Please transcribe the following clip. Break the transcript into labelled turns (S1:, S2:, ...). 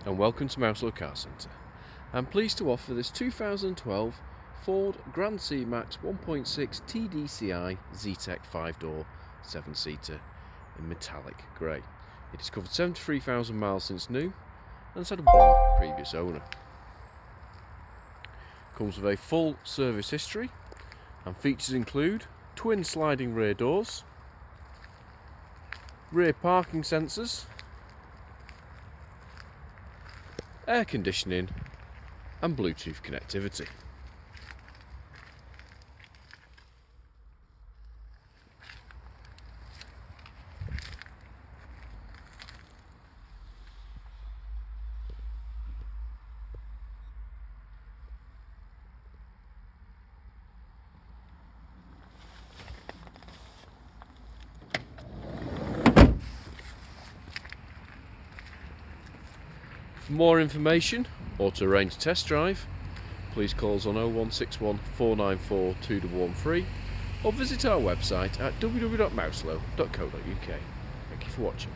S1: and welcome to Mouselow Car Centre. I'm pleased to offer this 2012 Ford Grand C-Max 1.6 TDCi Zetec 5-door 7-seater in metallic grey. It has covered 73,000 miles since new and has had one previous owner. Comes with a full service history, and features include twin sliding rear doors, rear parking sensors, air conditioning and Bluetooth connectivity. For more information or to arrange a test drive, please call us on 0161 494 2113 or visit our website at www.mouselow.co.uk. Thank you for watching.